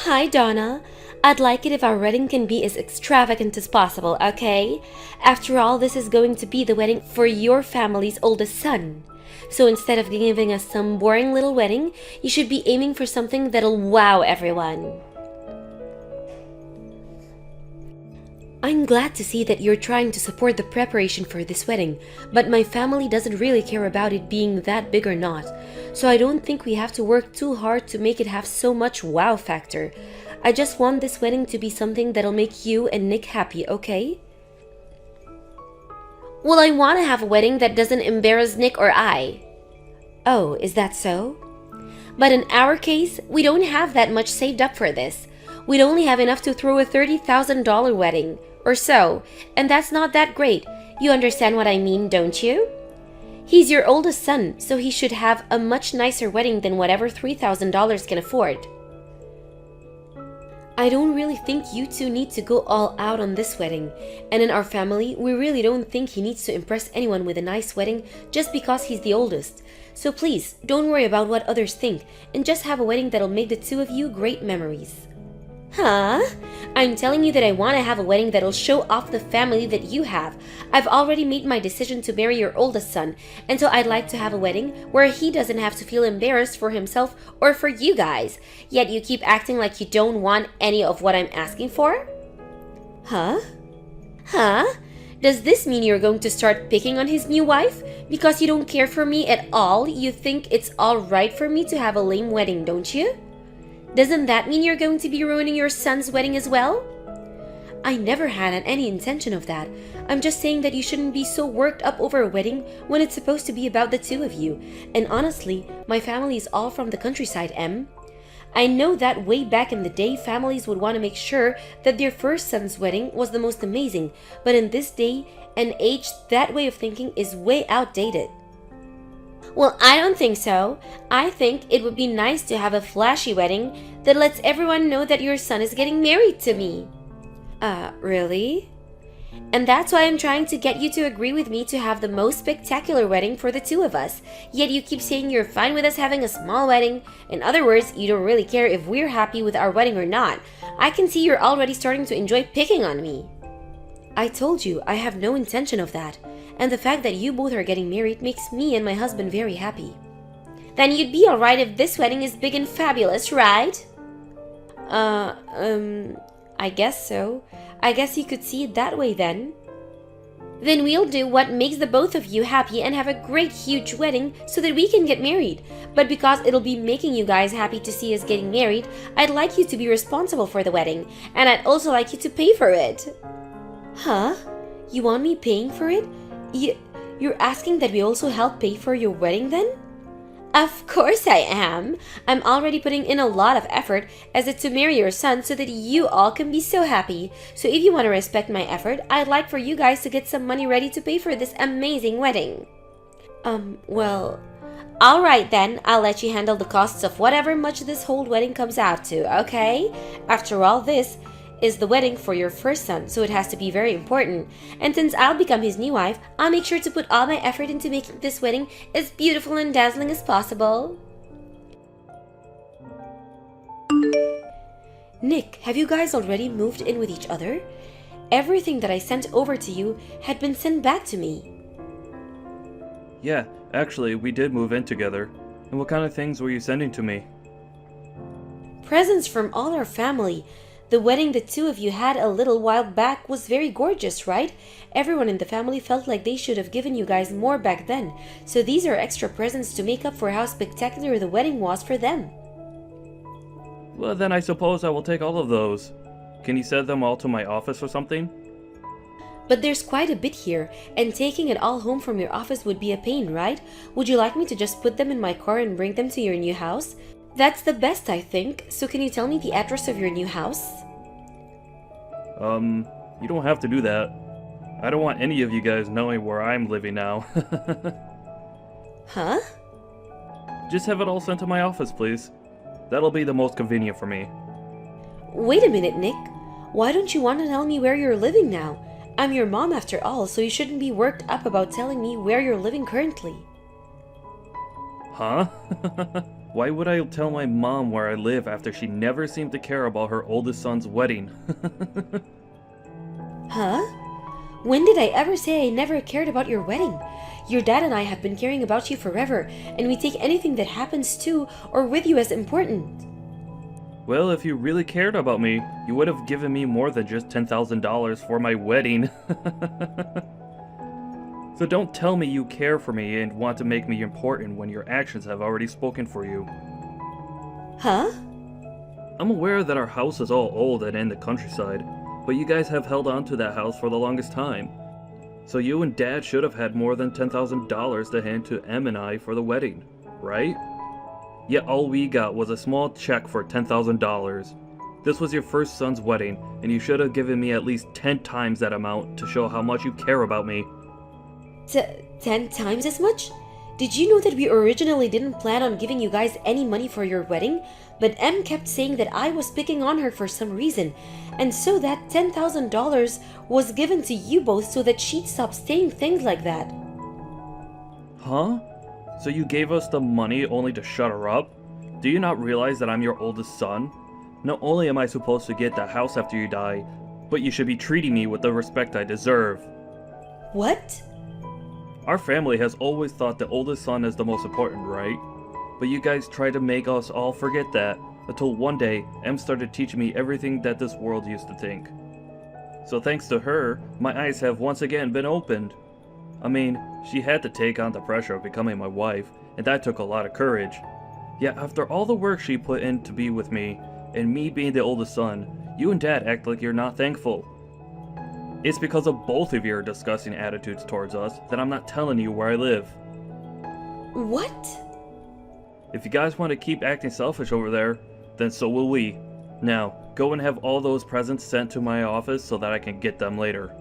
Hi, Donna. I'd like it if our wedding can be as extravagant as possible, okay? After all, this is going to be the wedding for your family's oldest son. So instead of giving us some boring little wedding, you should be aiming for something that'll wow everyone. I'm glad to see that you're trying to support the preparation for this wedding, but my family doesn't really care about it being that big or not, so I don't think we have to work too hard to make it have so much wow factor. I just want this wedding to be something that'll make you and Nick happy, okay? Well, I want to have a wedding that doesn't embarrass Nick or I. Oh, is that so? But in our case, we don't have that much saved up for this. We'd only have enough to throw a $30,000 wedding, or so, and that's not that great. You understand what I mean, don't you? He's your oldest son, so he should have a much nicer wedding than whatever $3,000 can afford. I don't really think you two need to go all out on this wedding, and in our family, we really don't think he needs to impress anyone with a nice wedding just because he's the oldest. So please, don't worry about what others think, and just have a wedding that'll make the two of you great memories. Huh? I'm telling you that I want to have a wedding that'll show off the family that you have. I've already made my decision to marry your oldest son, and so I'd like to have a wedding where he doesn't have to feel embarrassed for himself or for you guys. Yet you keep acting like you don't want any of what I'm asking for? Huh? Huh? Does this mean you're going to start picking on his new wife? Because you don't care for me at all, you think it's alright for me to have a lame wedding, don't you? Doesn't that mean you're going to be ruining your son's wedding as well? I never had any intention of that. I'm just saying that you shouldn't be so worked up over a wedding when it's supposed to be about the two of you. And honestly, my family is all from the countryside, Em. I know that way back in the day, families would want to make sure that their first son's wedding was the most amazing, but in this day and age, that way of thinking is way outdated. Well, I don't think so. I think it would be nice to have a flashy wedding that lets everyone know that your son is getting married to me. Really? And that's why I'm trying to get you to agree with me to have the most spectacular wedding for the two of us. Yet you keep saying you're fine with us having a small wedding. In other words, you don't really care if we're happy with our wedding or not. I can see you're already starting to enjoy picking on me. I told you, I have no intention of that. And the fact that you both are getting married makes me and my husband very happy. Then you'd be alright if this wedding is big and fabulous, right? I guess so. I guess you could see it that way then. Then we'll do what makes the both of you happy and have a great huge wedding so that we can get married. But because it'll be making you guys happy to see us getting married, I'd like you to be responsible for the wedding. And I'd also like you to pay for it. Huh? You want me paying for it? You're asking that we also help pay for your wedding then? Of course I am. I'm already putting in a lot of effort as it's to marry your son so that you all can be so happy. So if you want to respect my effort, I'd like for you guys to get some money ready to pay for this amazing wedding. Well, alright then, I'll let you handle the costs of whatever much this whole wedding comes out to, okay? After all, this is the wedding for your first son, so it has to be very important. And since I'll become his new wife, I'll make sure to put all my effort into making this wedding as beautiful and dazzling as possible. Nick, have you guys already moved in with each other? Everything that I sent over to you had been sent back to me. Yeah, actually, we did move in together. And what kind of things were you sending to me? Presents from all our family. The wedding the two of you had a little while back was very gorgeous, right? Everyone in the family felt like they should have given you guys more back then. So these are extra presents to make up for how spectacular the wedding was for them. Well, then I suppose I will take all of those. Can you send them all to my office or something? But there's quite a bit here, and taking it all home from your office would be a pain, right? Would you like me to just put them in my car and bring them to your new house? That's the best, I think. So can you tell me the address of your new house? You don't have to do that. I don't want any of you guys knowing where I'm living now. Huh? Just have it all sent to my office, please. That'll be the most convenient for me. Wait a minute, Nick. Why don't you want to tell me where you're living now? I'm your mom after all, so you shouldn't be worked up about telling me where you're living currently. Huh? Why would I tell my mom where I live after she never seemed to care about her oldest son's wedding? Huh? When did I ever say I never cared about your wedding? Your dad and I have been caring about you forever, and we take anything that happens to or with you as important. Well, if you really cared about me, you would have given me more than just $10,000 for my wedding. So don't tell me you care for me and want to make me important when your actions have already spoken for you. Huh? I'm aware that our house is all old and in the countryside, but you guys have held on to that house for the longest time. So you and Dad should have had more than $10,000 to hand to Em and I for the wedding, right? Yet all we got was a small check for $10,000. This was your first son's wedding, and you should have given me at least 10 times that amount to show how much you care about me. 10 times as much? Did you know that we originally didn't plan on giving you guys any money for your wedding? But Em kept saying that I was picking on her for some reason, and so that $10,000 was given to you both so that she'd stop saying things like that. Huh? So you gave us the money only to shut her up? Do you not realize that I'm your oldest son? Not only am I supposed to get that house after you die, but you should be treating me with the respect I deserve. What? Our family has always thought the oldest son is the most important, right? But you guys tried to make us all forget that, until one day, Em started teaching me everything that this world used to think. So thanks to her, my eyes have once again been opened. I mean, she had to take on the pressure of becoming my wife, and that took a lot of courage. Yet after all the work she put in to be with me, and me being the oldest son, you and Dad act like you're not thankful. It's because of both of your disgusting attitudes towards us that I'm not telling you where I live. What? If you guys want to keep acting selfish over there, then so will we. Now, go and have all those presents sent to my office so that I can get them later.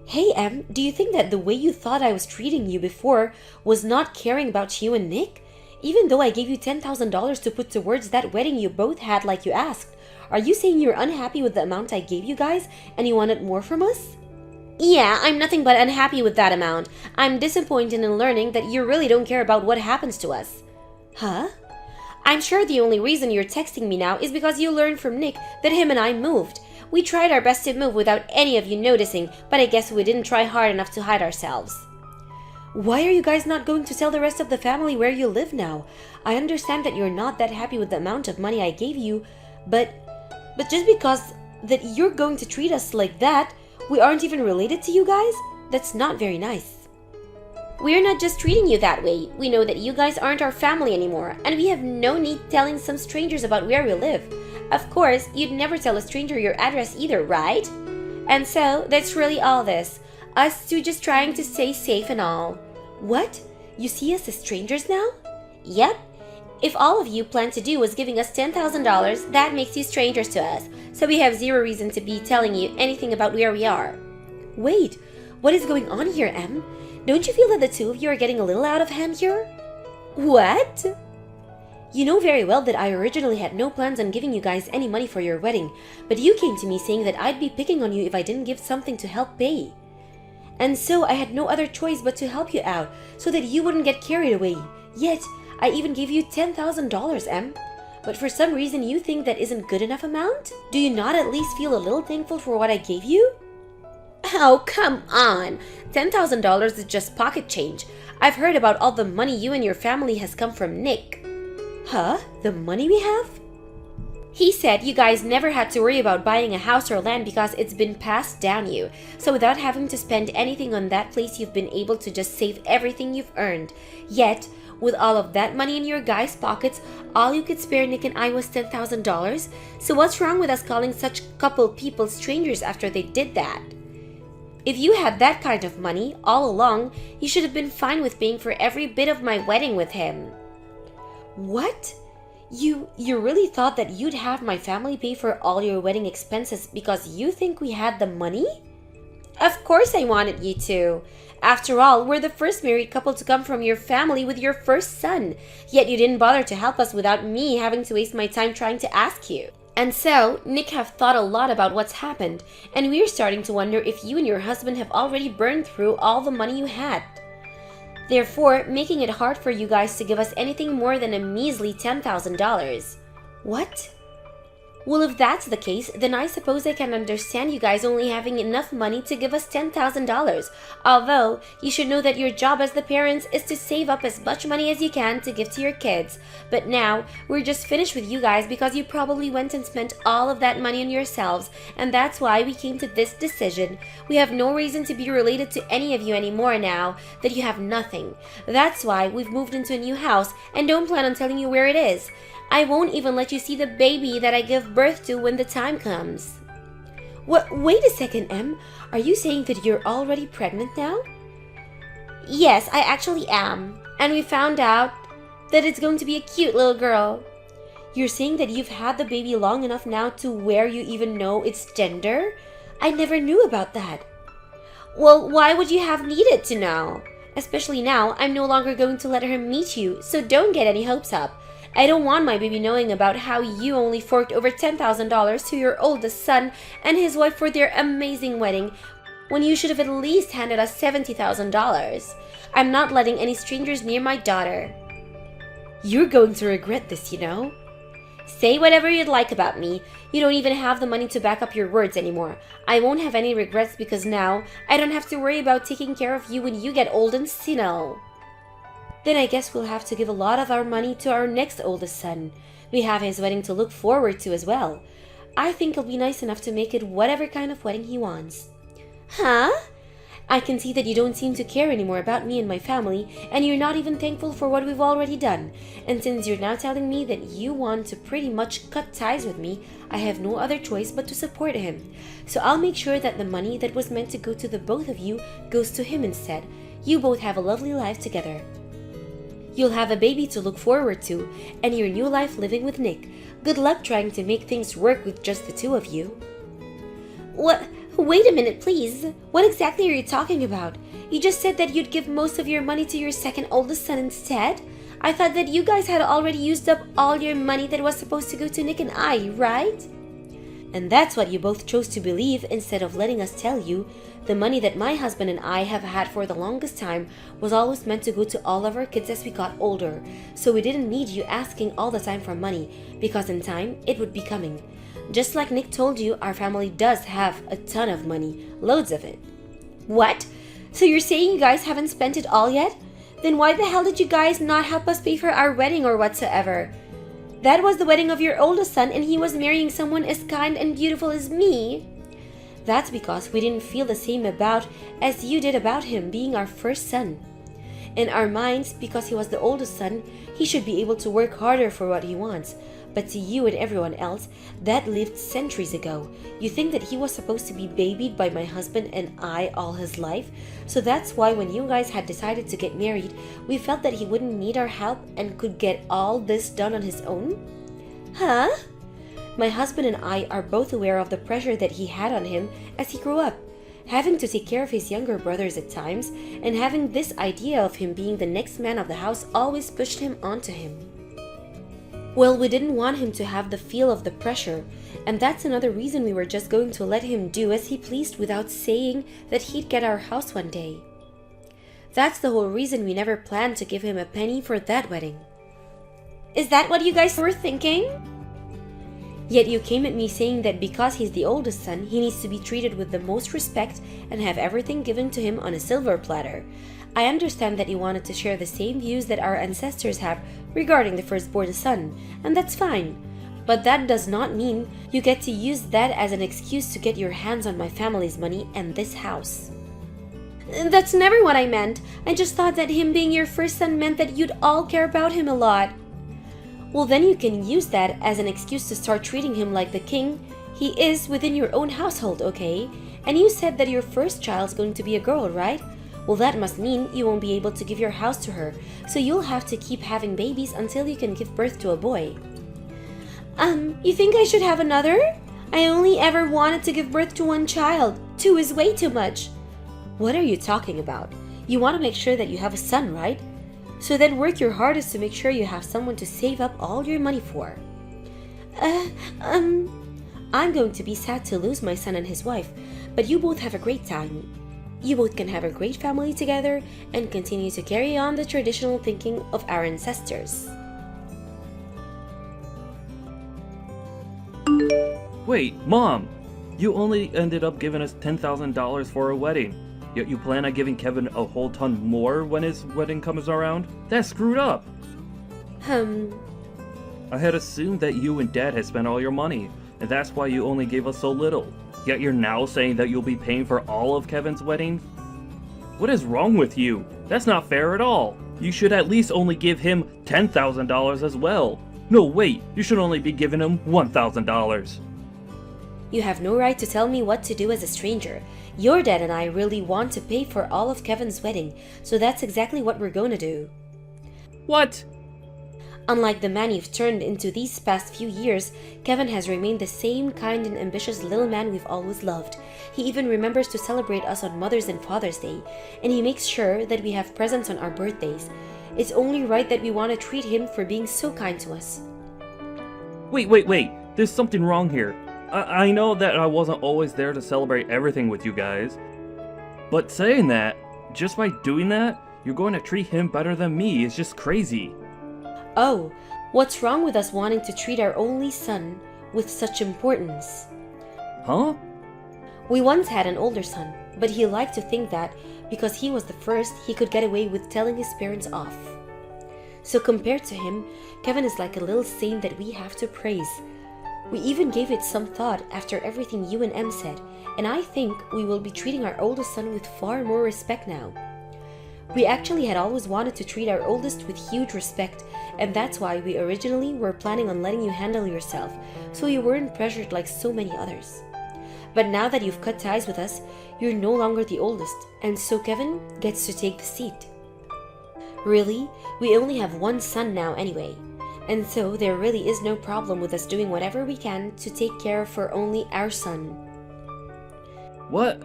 Hey Em, do you think that the way you thought I was treating you before was not caring about you and Nick? Even though I gave you $10,000 to put towards that wedding you both had like you asked, are you saying you're unhappy with the amount I gave you guys and you wanted more from us? Yeah, I'm nothing but unhappy with that amount. I'm disappointed in learning that you really don't care about what happens to us. Huh? I'm sure the only reason you're texting me now is because you learned from Nick that him and I moved. We tried our best to move without any of you noticing, but I guess we didn't try hard enough to hide ourselves. Why are you guys not going to tell the rest of the family where you live now? I understand that you're not that happy with the amount of money I gave you, but just because that you're going to treat us like that, we aren't even related to you guys? That's not very nice. We're not just treating you that way. We know that you guys aren't our family anymore, and we have no need telling some strangers about where we live. Of course, you'd never tell a stranger your address either, right? And so, that's really all this. Us two just trying to stay safe and all. What? You see us as strangers now? Yep. If all of you plan to do was giving us $10,000, that makes you strangers to us, so we have zero reason to be telling you anything about where we are. Wait, what is going on here, Em? Don't you feel that the two of you are getting a little out of hand here? What? You know very well that I originally had no plans on giving you guys any money for your wedding, but you came to me saying that I'd be picking on you if I didn't give something to help pay. And so I had no other choice but to help you out, so that you wouldn't get carried away. Yet, I even gave you $10,000, Em. But for some reason you think that isn't good enough amount? Do you not at least feel a little thankful for what I gave you? Oh, come on! $10,000 is just pocket change. I've heard about all the money you and your family has come from Nick. Huh? The money we have? He said you guys never had to worry about buying a house or land because it's been passed down you. So without having to spend anything on that place, you've been able to just save everything you've earned. Yet, with all of that money in your guys' pockets, all you could spare Nick and I was $10,000. So what's wrong with us calling such couple people strangers after they did that? If you had that kind of money all along, you should have been fine with paying for every bit of my wedding with him. What? You really thought that you'd have my family pay for all your wedding expenses because you think we had the money? Of course I wanted you to. After all, we're the first married couple to come from your family with your first son. Yet you didn't bother to help us without me having to waste my time trying to ask you. And so, Nick have thought a lot about what's happened, and we're starting to wonder if you and your husband have already burned through all the money you had. therefore making it hard for you guys to give us anything more than a measly $10,000. What? Well, if that's the case, then I suppose I can understand you guys only having enough money to give us $10,000. Although, you should know that your job as the parents is to save up as much money as you can to give to your kids. But now, we're just finished with you guys because you probably went and spent all of that money on yourselves, and that's why we came to this decision. We have no reason to be related to any of you anymore now that you have nothing. That's why we've moved into a new house and don't plan on telling you where it is. I won't even let you see the baby that I give birth to when the time comes. Wait a second, Em. Are you saying that you're already pregnant now? Yes, I actually am. And we found out that it's going to be a cute little girl. You're saying that you've had the baby long enough now to where you even know its gender? I never knew about that. Well, why would you have needed to know? Especially now, I'm no longer going to let her meet you, so don't get any hopes up. I don't want my baby knowing about how you only forked over $10,000 to your oldest son and his wife for their amazing wedding, when you should have at least handed us $70,000. I'm not letting any strangers near my daughter. You're going to regret this, you know. Say whatever you'd like about me. You don't even have the money to back up your words anymore. I won't have any regrets because now I don't have to worry about taking care of you when you get old and senile. Then I guess we'll have to give a lot of our money to our next oldest son. We have his wedding to look forward to as well. I think he'll be nice enough to make it whatever kind of wedding he wants. Huh? I can see that you don't seem to care anymore about me and my family, and you're not even thankful for what we've already done. And since you're now telling me that you want to pretty much cut ties with me, I have no other choice but to support him. So I'll make sure that the money that was meant to go to the both of you goes to him instead. You both have a lovely life together. You'll have a baby to look forward to, and your new life living with Nick. Good luck trying to make things work with just the two of you. What? Wait a minute, please. What exactly are you talking about? You just said that you'd give most of your money to your second oldest son instead? I thought that you guys had already used up all your money that was supposed to go to Nick and I, right? And that's what you both chose to believe instead of letting us tell you. The money that my husband and I have had for the longest time was always meant to go to all of our kids as we got older, so we didn't need you asking all the time for money, because in time, it would be coming. Just like Nick told you, our family does have a ton of money, loads of it. What? So you're saying you guys haven't spent it all yet? Then why the hell did you guys not help us pay for our wedding or whatsoever? That was the wedding of your oldest son, and he was marrying someone as kind and beautiful as me. That's because we didn't feel the same about as you did about him being our first son. In our minds, because he was the oldest son, he should be able to work harder for what he wants. But to you and everyone else, that lived centuries ago. You think that he was supposed to be babied by my husband and I all his life? So that's why when you guys had decided to get married, we felt that he wouldn't need our help and could get all this done on his own? Huh? My husband and I are both aware of the pressure that he had on him as he grew up, having to take care of his younger brothers at times, and having this idea of him being the next man of the house always pushed him onto him. Well, we didn't want him to have the feel of the pressure, and that's another reason we were just going to let him do as he pleased without saying that he'd get our house one day. That's the whole reason we never planned to give him a penny for that wedding. Is that what you guys were thinking? Yet you came at me saying that because he's the oldest son, he needs to be treated with the most respect and have everything given to him on a silver platter. I understand that you wanted to share the same views that our ancestors have regarding the firstborn son, and that's fine. But that does not mean you get to use that as an excuse to get your hands on my family's money and this house. That's never what I meant. I just thought that him being your first son meant that you'd all care about him a lot. Well, then you can use that as an excuse to start treating him like the king he is within your own household, okay? And you said that your first child's going to be a girl, right? Well, that must mean you won't be able to give your house to her, so you'll have to keep having babies until you can give birth to a boy. You think I should have another? I only ever wanted to give birth to one child. 2 is way too much. What are you talking about? You want to make sure that you have a son, right? So then work your hardest to make sure you have someone to save up all your money for. I'm going to be sad to lose my son and his wife, but you both have a great time. You both can have a great family together and continue to carry on the traditional thinking of our ancestors. Wait, Mom! You only ended up giving us $10,000 for a wedding. Yet you plan on giving Kevin a whole ton more when his wedding comes around? That's screwed up! I had assumed that you and Dad had spent all your money, and that's why you only gave us so little. Yet you're now saying that you'll be paying for all of Kevin's wedding? What is wrong with you? That's not fair at all. You should at least only give him $10,000 as well. No, wait, you should only be giving him $1,000. You have no right to tell me what to do as a stranger. Your dad and I really want to pay for all of Kevin's wedding, so that's exactly what we're going to do. What? Unlike the man you've turned into these past few years, Kevin has remained the same kind and ambitious little man we've always loved. He even remembers to celebrate us on Mother's and Father's Day, and he makes sure that we have presents on our birthdays. It's only right that we want to treat him for being so kind to us. Wait, there's something wrong here. I know that I wasn't always there to celebrate everything with you guys, but saying that, just by doing that, you're going to treat him better than me is just crazy. Oh, what's wrong with us wanting to treat our only son with such importance? Huh? We once had an older son, but he liked to think that because he was the first, he could get away with telling his parents off. So compared to him, Kevin is like a little saint that we have to praise. We even gave it some thought after everything you and Em said, and I think we will be treating our oldest son with far more respect now. We actually had always wanted to treat our oldest with huge respect, and that's why we originally were planning on letting you handle yourself, so you weren't pressured like so many others. But now that you've cut ties with us, you're no longer the oldest, and so Kevin gets to take the seat. Really, we only have one son now anyway, and so there really is no problem with us doing whatever we can to take care for only our son. What?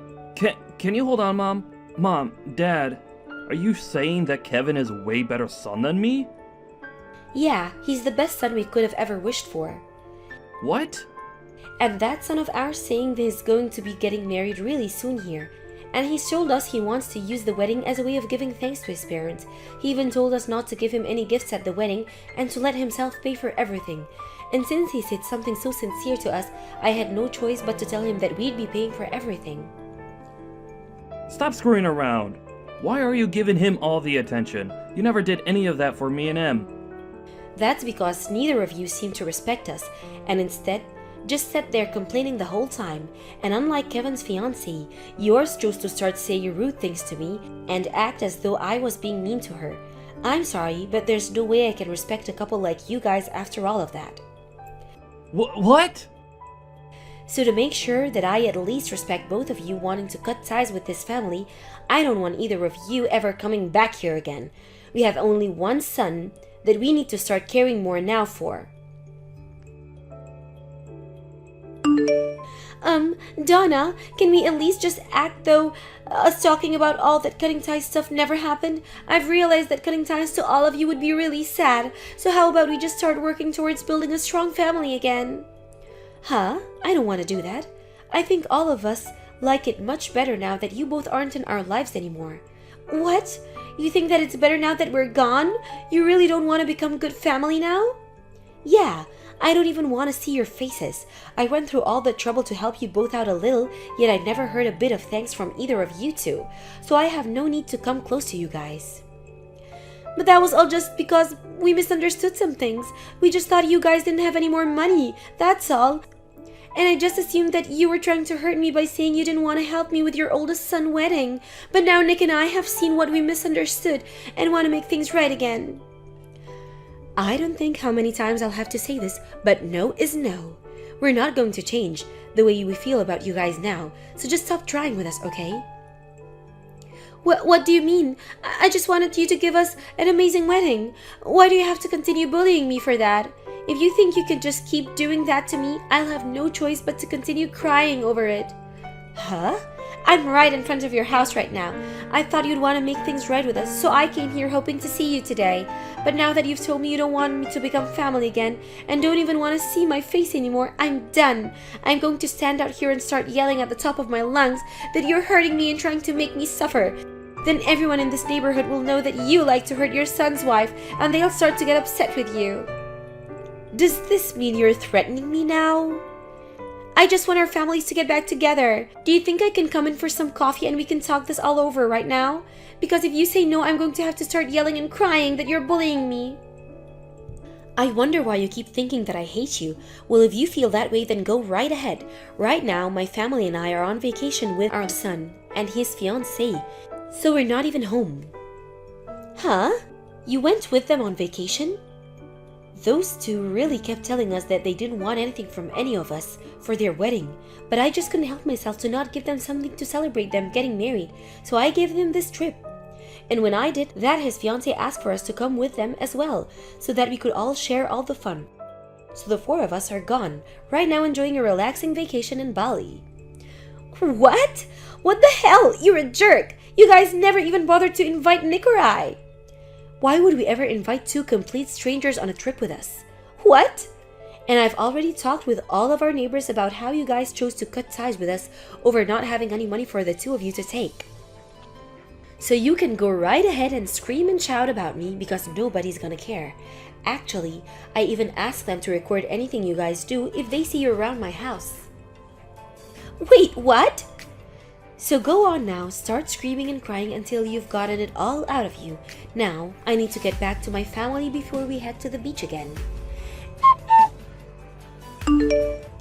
Can you hold on, Mom? Mom, Dad, are you saying that Kevin is a way better son than me? Yeah, he's the best son we could have ever wished for. What? And that son of ours saying that he's going to be getting married really soon here. And he's told us he wants to use the wedding as a way of giving thanks to his parents. He even told us not to give him any gifts at the wedding and to let himself pay for everything. And since he said something so sincere to us, I had no choice but to tell him that we'd be paying for everything. Stop screwing around. Why are you giving him all the attention? You never did any of that for me and Em. That's because neither of you seem to respect us, and instead just sat there complaining the whole time. And unlike Kevin's fiancée, yours chose to start saying rude things to me and act as though I was being mean to her. I'm sorry, but there's no way I can respect a couple like you guys after all of that. What? So to make sure that I at least respect both of you wanting to cut ties with this family, I don't want either of you ever coming back here again. We have only one son that we need to start caring more now for. Donna, can we at least just act though us talking about all that cutting ties stuff never happened? I've realized that cutting ties to all of you would be really sad, so how about we just start working towards building a strong family again? Huh? I don't want to do that. I think all of us like it much better now that you both aren't in our lives anymore. What? You think that it's better now that we're gone? You really don't want to become good family now? Yeah, I don't even want to see your faces. I went through all the trouble to help you both out a little, yet I never heard a bit of thanks from either of you two, so I have no need to come close to you guys. But that was all just because we misunderstood some things. We just thought you guys didn't have any more money, that's all. And I just assumed that you were trying to hurt me by saying you didn't want to help me with your oldest son's wedding. But now Nick and I have seen what we misunderstood and want to make things right again. I don't think how many times I'll have to say this, but no is no. We're not going to change the way we feel about you guys now, so just stop trying with us, okay? What do you mean? I just wanted you to give us an amazing wedding. Why do you have to continue bullying me for that? If you think you can just keep doing that to me, I'll have no choice but to continue crying over it. Huh? I'm right in front of your house right now. I thought you'd want to make things right with us, so I came here hoping to see you today. But now that you've told me you don't want me to become family again, and don't even want to see my face anymore, I'm done. I'm going to stand out here and start yelling at the top of my lungs that you're hurting me and trying to make me suffer. Then everyone in this neighborhood will know that you like to hurt your son's wife, and they'll start to get upset with you. Does this mean you're threatening me now? I just want our families to get back together. Do you think I can come in for some coffee and we can talk this all over right now? Because if you say no, I'm going to have to start yelling and crying that you're bullying me. I wonder why you keep thinking that I hate you. Well, if you feel that way, then go right ahead. Right now, my family and I are on vacation with our son and his fiancée, so we're not even home. Huh? You went with them on vacation? Those two really kept telling us that they didn't want anything from any of us for their wedding, but I just couldn't help myself to not give them something to celebrate them getting married, so I gave them this trip. And when I did that, his fiancée asked for us to come with them as well, so that we could all share all the fun. So the four of us are gone, right now enjoying a relaxing vacation in Bali. What? What the hell? You're a jerk! You guys never even bothered to invite Nick or I. Why would we ever invite two complete strangers on a trip with us? What? And I've already talked with all of our neighbors about how you guys chose to cut ties with us over not having any money for the two of you to take. So you can go right ahead and scream and shout about me because nobody's gonna care. Actually, I even asked them to record anything you guys do if they see you around my house. Wait, what? So go on now, start screaming and crying until you've gotten it all out of you. Now, I need to get back to my family before we head to the beach again.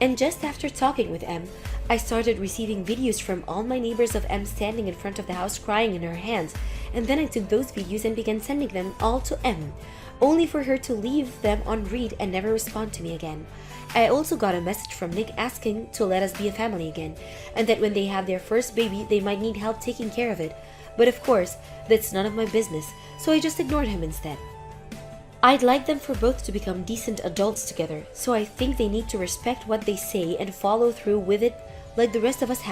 And just after talking with Em, I started receiving videos from all my neighbors of Em standing in front of the house crying in her hands, and then I took those videos and began sending them all to Em, only for her to leave them on read and never respond to me again. I also got a message from Nick asking to let us be a family again, and that when they have their first baby, they might need help taking care of it. But of course, that's none of my business, so I just ignored him instead. I'd like them for both to become decent adults together, so I think they need to respect what they say and follow through with it like the rest of us have.